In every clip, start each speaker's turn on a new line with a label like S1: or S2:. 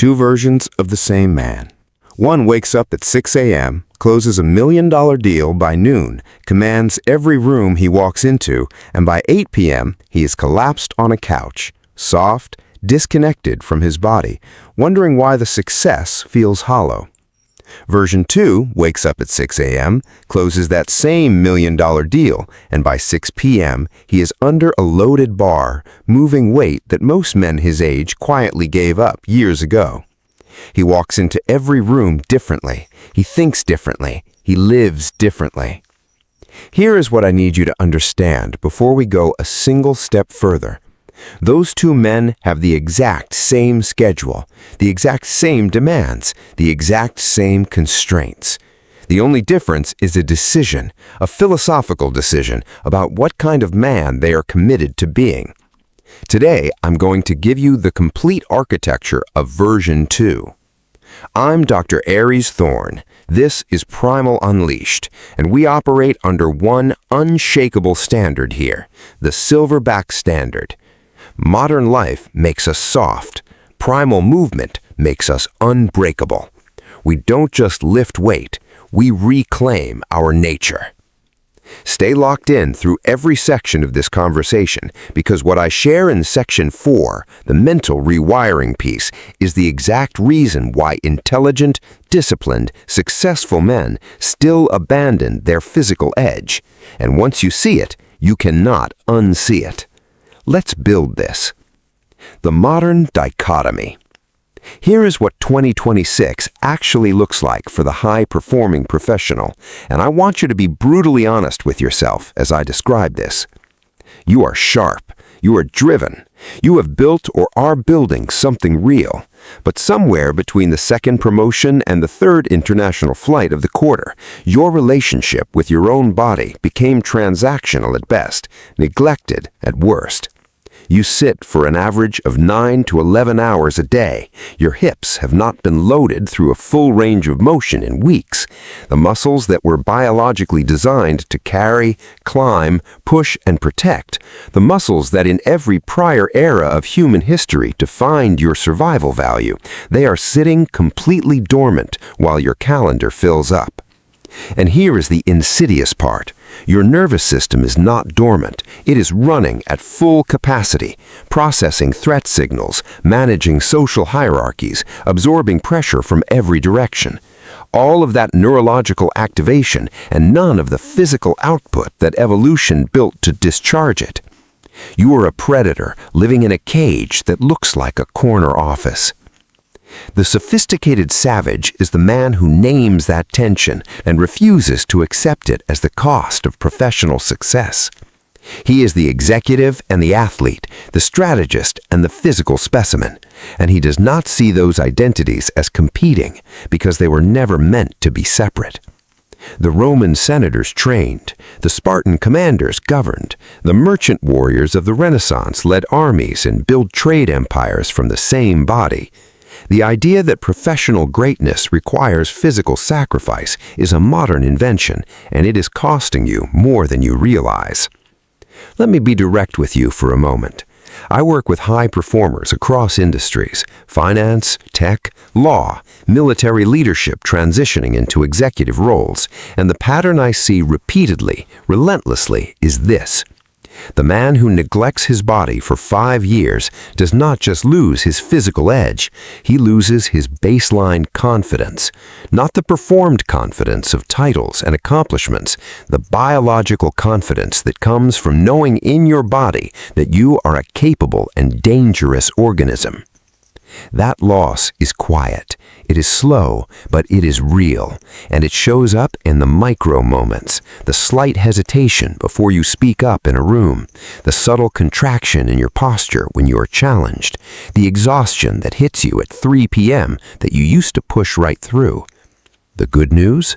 S1: Two versions of the same man. One wakes up at 6 a.m., closes a $1 million deal by noon, commands every room he walks into, and by 8 p.m. he is collapsed on a couch, soft, disconnected from his body, wondering why the success feels hollow. Version 2 wakes up at 6 a.m., closes that same $1 million deal, and by 6 p.m. he is under a loaded bar, moving weight that most men his age quietly gave up years ago. He walks into every room differently. He thinks differently. He lives differently. Here is what I need you to understand before we go a single step further. Those two men have the exact same schedule, the exact same demands, the exact same constraints. The only difference is a decision, a philosophical decision about what kind of man they are committed to being. Today, I'm going to give you the complete architecture of version 2. I'm Dr. Aris Thorne. This is Primal Unleashed, and we operate under one unshakable standard here, the Silverback Standard. Modern life makes us soft. Primal movement makes us unbreakable. We don't just lift weight, we reclaim our nature. Stay locked in through every section of this conversation, because what I share in Section 4, the mental rewiring piece, is the exact reason why intelligent, disciplined, successful men still abandon their physical edge. And once you see it, you cannot unsee it. Let's build this. The modern dichotomy. Here is what 2026 actually looks like for the high-performing professional, and I want you to be brutally honest with yourself as I describe this. You are sharp. You are driven. You have built or are building something real. But somewhere between the second promotion and the third international flight of the quarter, your relationship with your own body became transactional at best, neglected at worst. You sit for an average of 9 to 11 hours a day. Your hips have not been loaded through a full range of motion in weeks. The muscles that were biologically designed to carry, climb, push, and protect, the muscles that in every prior era of human history defined your survival value, they are sitting completely dormant while your calendar fills up. And here is the insidious part. Your nervous system is not dormant. It is running at full capacity, processing threat signals, managing social hierarchies, absorbing pressure from every direction. All of that neurological activation and none of the physical output that evolution built to discharge it. You are a predator living in a cage that looks like a corner office. The sophisticated savage is the man who names that tension and refuses to accept it as the cost of professional success. He is the executive and the athlete, the strategist and the physical specimen, and he does not see those identities as competing because they were never meant to be separate. The Roman senators trained, the Spartan commanders governed, the merchant warriors of the Renaissance led armies and built trade empires from the same body. The idea that professional greatness requires physical sacrifice is a modern invention, and it is costing you more than you realize. Let me be direct with you for a moment. I work with high performers across industries, finance, tech, law, military leadership transitioning into executive roles, and the pattern I see repeatedly, relentlessly, is this. The man who neglects his body for 5 years does not just lose his physical edge, he loses his baseline confidence. Not the performed confidence of titles and accomplishments, the biological confidence that comes from knowing in your body that you are a capable and dangerous organism. That loss is quiet. It is slow, but it is real, and it shows up in the micro moments, the slight hesitation before you speak up in a room, the subtle contraction in your posture when you are challenged, the exhaustion that hits you at 3 p.m. that you used to push right through. The good news?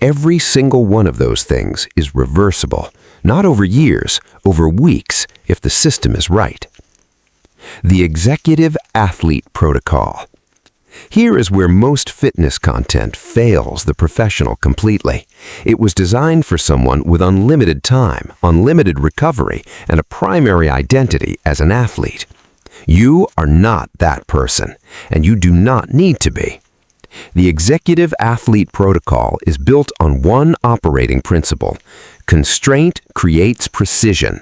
S1: Every single one of those things is reversible, not over years, over weeks, if the system is right. The Executive Athlete Protocol. Here is where most fitness content fails the professional completely. It was designed for someone with unlimited time, unlimited recovery, and a primary identity as an athlete. You are not that person, and you do not need to be. The Executive Athlete Protocol is built on one operating principle: constraint creates precision.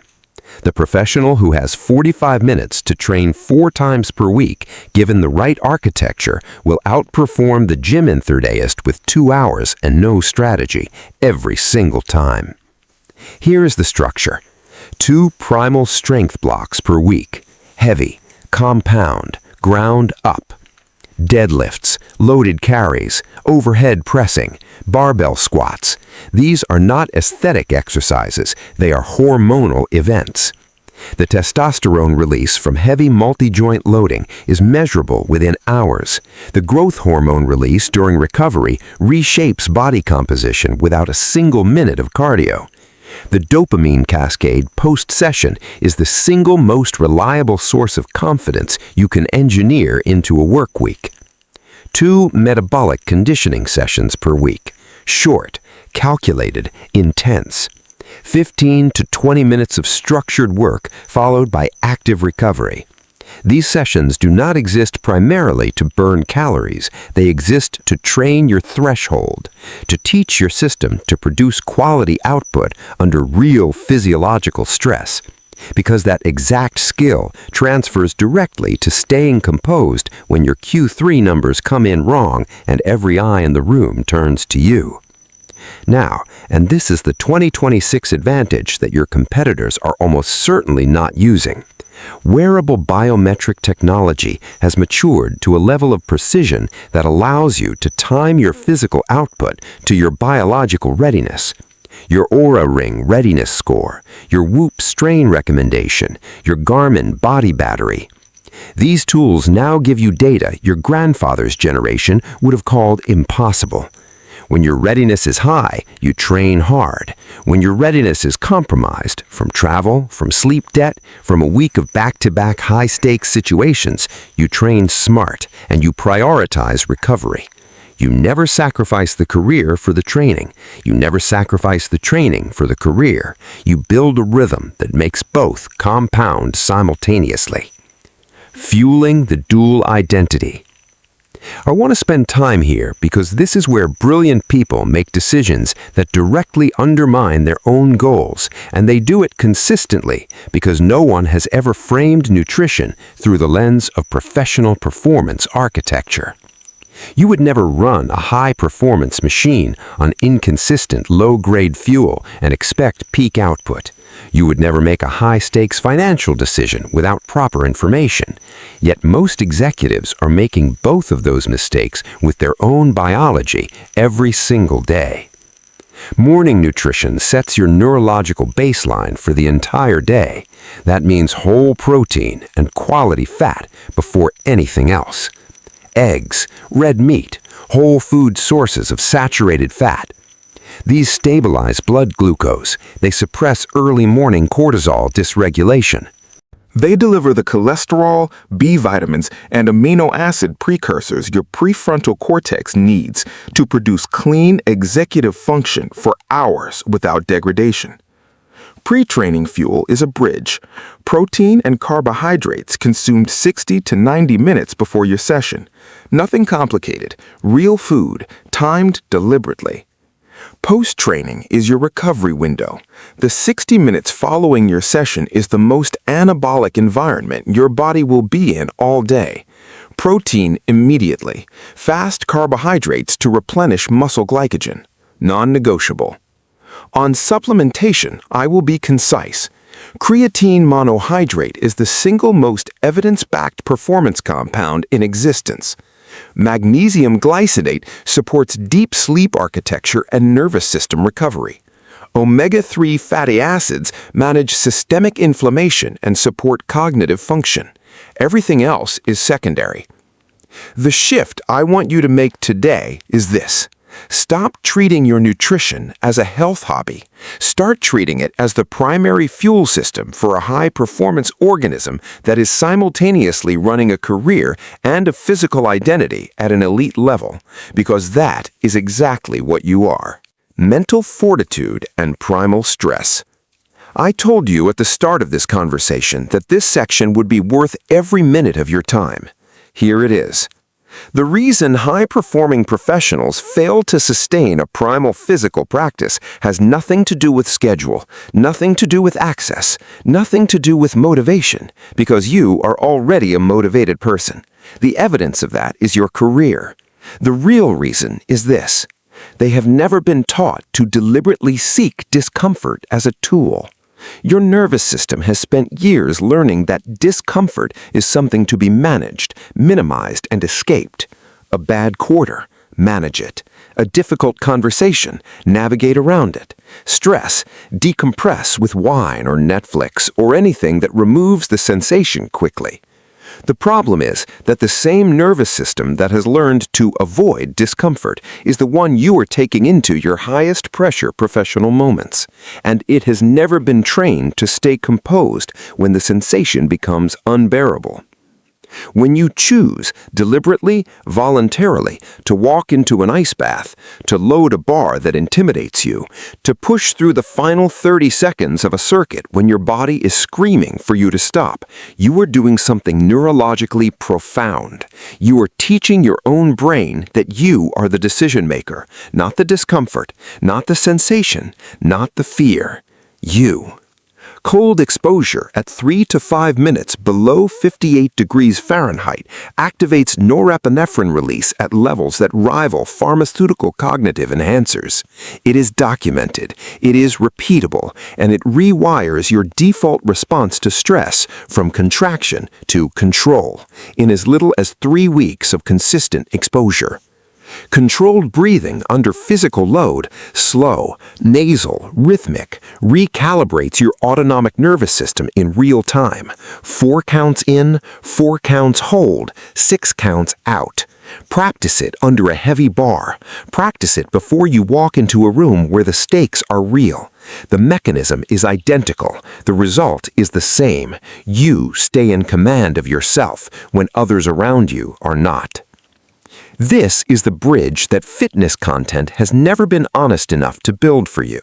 S1: The professional who has 45 minutes to train 4 times per week, given the right architecture, will outperform the gym enthusiast with 2 hours and no strategy every single time. Here is the structure: 2 primal strength blocks per week, heavy, compound, ground up. Deadlifts, loaded carries, overhead pressing, barbell squats. These are not aesthetic exercises, they are hormonal events. The testosterone release from heavy multi-joint loading is measurable within hours. The growth hormone release during recovery reshapes body composition without a single minute of cardio. The dopamine cascade post-session is the single most reliable source of confidence you can engineer into a work week. 2 metabolic conditioning sessions per week. Short, calculated, intense. 15 to 20 minutes of structured work followed by active recovery. These sessions do not exist primarily to burn calories. They exist to train your threshold, to teach your system to produce quality output under real physiological stress, because that exact skill transfers directly to staying composed when your Q3 numbers come in wrong and every eye in the room turns to you. Now, and this is the 2026 advantage that your competitors are almost certainly not using. Wearable biometric technology has matured to a level of precision that allows you to time your physical output to your biological readiness. Your Aura Ring readiness score, your Whoop strain recommendation, your Garmin body battery. These tools now give you data your grandfather's generation would have called impossible. When your readiness is high, you train hard. When your readiness is compromised, from travel, from sleep debt, from a week of back-to-back high-stakes situations, you train smart and you prioritize recovery. You never sacrifice the career for the training. You never sacrifice the training for the career. You build a rhythm that makes both compound simultaneously. Fueling the dual identity. I want to spend time here because this is where brilliant people make decisions that directly undermine their own goals, and they do it consistently because no one has ever framed nutrition through the lens of professional performance architecture. You would never run a high-performance machine on inconsistent low-grade fuel and expect peak output. You would never make a high-stakes financial decision without proper information. Yet most executives are making both of those mistakes with their own biology every single day. Morning nutrition sets your neurological baseline for the entire day. That means whole protein and quality fat before anything else. Eggs, red meat, whole food sources of saturated fat. These stabilize blood glucose. They suppress early morning cortisol dysregulation.
S2: They deliver the cholesterol, B vitamins, and amino acid precursors your prefrontal cortex needs to produce clean executive function for hours without degradation. Pre-training fuel is a bridge. Protein and carbohydrates consumed 60 to 90 minutes before your session. Nothing complicated. Real food, timed deliberately. Post-training is your recovery window. The 60 minutes following your session is the most anabolic environment your body will be in all day. Protein immediately. Fast carbohydrates to replenish muscle glycogen. Non-negotiable. On supplementation, I will be concise. Creatine monohydrate is the single most evidence-backed performance compound in existence. Magnesium glycinate supports deep sleep architecture and nervous system recovery. Omega-3 fatty acids manage systemic inflammation and support cognitive function. Everything else is secondary. The shift I want you to make today is this. Stop treating your nutrition as a health hobby. Start treating it as the primary fuel system for a high-performance organism that is simultaneously running a career and a physical identity at an elite level, because that is exactly what you are. Mental fortitude and primal stress.
S1: I told you at the start of this conversation that this section would be worth every minute of your time. Here it is. The reason high-performing professionals fail to sustain a primal physical practice has nothing to do with schedule, nothing to do with access, nothing to do with motivation, because you are already a motivated person. The evidence of that is your career. The real reason is this. They have never been taught to deliberately seek discomfort as a tool. Your nervous system has spent years learning that discomfort is something to be managed, minimized, and escaped. A bad quarter, manage it. A difficult conversation, navigate around it. Stress, decompress with wine or Netflix or anything that removes the sensation quickly. The problem is that the same nervous system that has learned to avoid discomfort is the one you are taking into your highest pressure professional moments, and it has never been trained to stay composed when the sensation becomes unbearable. When you choose, deliberately, voluntarily, to walk into an ice bath, to load a bar that intimidates you, to push through the final 30 seconds of a circuit when your body is screaming for you to stop, you are doing something neurologically profound. You are teaching your own brain that you are the decision maker, not the discomfort, not the sensation, not the fear. You. Cold exposure at 3 to 5 minutes below 58 degrees Fahrenheit activates norepinephrine release at levels that rival pharmaceutical cognitive enhancers. It is documented, it is repeatable, and it rewires your default response to stress from contraction to control in as little as 3 weeks of consistent exposure. Controlled breathing under physical load, slow, nasal, rhythmic, recalibrates your autonomic nervous system in real time. 4 counts in, 4 counts hold, 6 counts out. Practice it under a heavy bar. Practice it before you walk into a room where the stakes are real. The mechanism is identical. The result is the same. You stay in command of yourself when others around you are not. This is the bridge that fitness content has never been honest enough to build for you.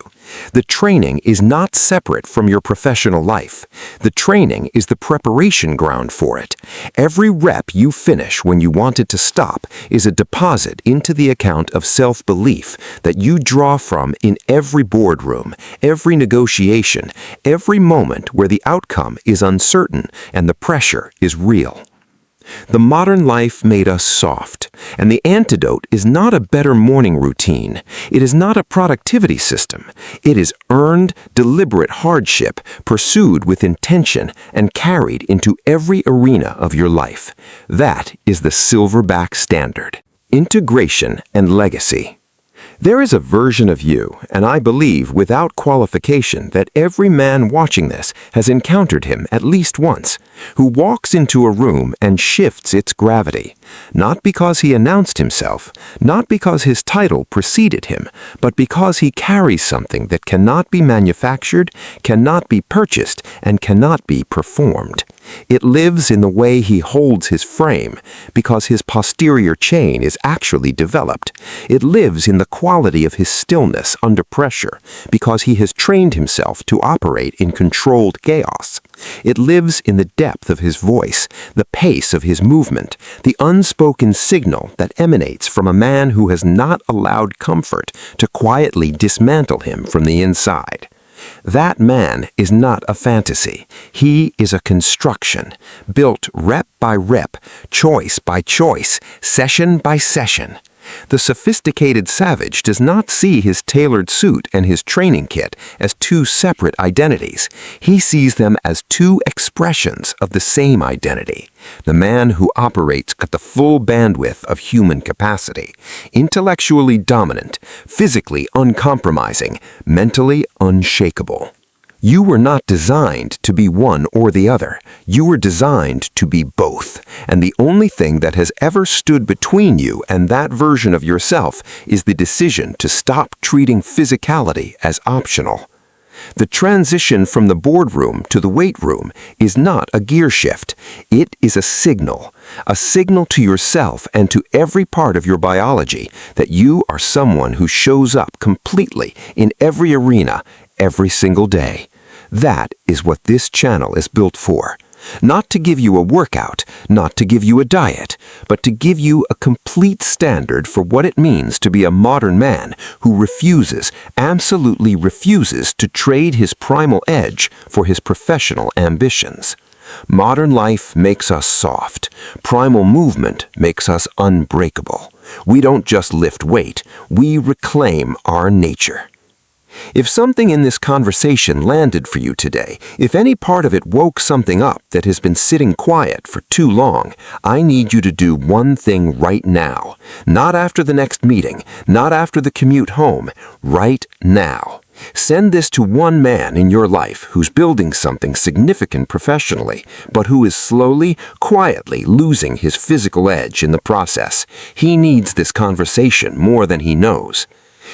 S1: The training is not separate from your professional life. The training is the preparation ground for it. Every rep you finish when you want it to stop is a deposit into the account of self-belief that you draw from in every boardroom, every negotiation, every moment where the outcome is uncertain and the pressure is real. The modern life made us soft, and the antidote is not a better morning routine. It is not a productivity system. It is earned, deliberate hardship, pursued with intention, and carried into every arena of your life. That is the Silverback Standard. Integration and legacy. There is a version of you, and I believe without qualification that every man watching this has encountered him at least once, who walks into a room and shifts its gravity, not because he announced himself, not because his title preceded him, but because he carries something that cannot be manufactured, cannot be purchased, and cannot be performed. It lives in the way he holds his frame, because his posterior chain is actually developed. It lives in the quality of his stillness under pressure, because he has trained himself to operate in controlled chaos. It lives in the depth of his voice, the pace of his movement, the unspoken signal that emanates from a man who has not allowed comfort to quietly dismantle him from the inside. That man is not a fantasy. He is a construction, built rep by rep, choice by choice, session by session. The sophisticated savage does not see his tailored suit and his training kit as two separate identities. He sees them as two expressions of the same identity. The man who operates at the full bandwidth of human capacity, intellectually dominant, physically uncompromising, mentally unshakable. You were not designed to be one or the other. You were designed to be both. And the only thing that has ever stood between you and that version of yourself is the decision to stop treating physicality as optional. The transition from the boardroom to the weight room is not a gear shift. It is a signal to yourself and to every part of your biology that you are someone who shows up completely in every arena, every single day.
S3: That is what this channel is built for. Not to give you a workout, not to give you a diet, but to give you a complete standard for what it means to be a modern man who refuses, absolutely refuses to trade his primal edge for his professional ambitions. Modern life makes us soft. Primal movement makes us unbreakable. We don't just lift weight, we reclaim our nature. If something in this conversation landed for you today, if any part of it woke something up that has been sitting quiet for too long, I need you to do one thing right now. Not after the next meeting, not after the commute home, right now. Send this to one man in your life who's building something significant professionally, but who is slowly, quietly losing his physical edge in the process. He needs this conversation more than he knows.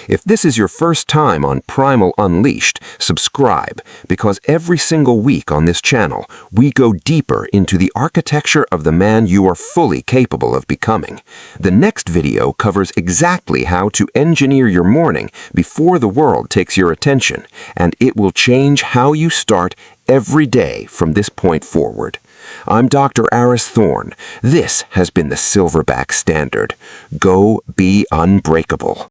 S3: If this is your first time on Primal Unleashed, subscribe, because every single week on this channel, we go deeper into the architecture of the man you are fully capable of becoming. The next video covers exactly how to engineer your morning before the world takes your attention, and it will change how you start every day from this point forward. I'm Dr. Aris Thorne. This has been the Silverback Standard. Go be unbreakable.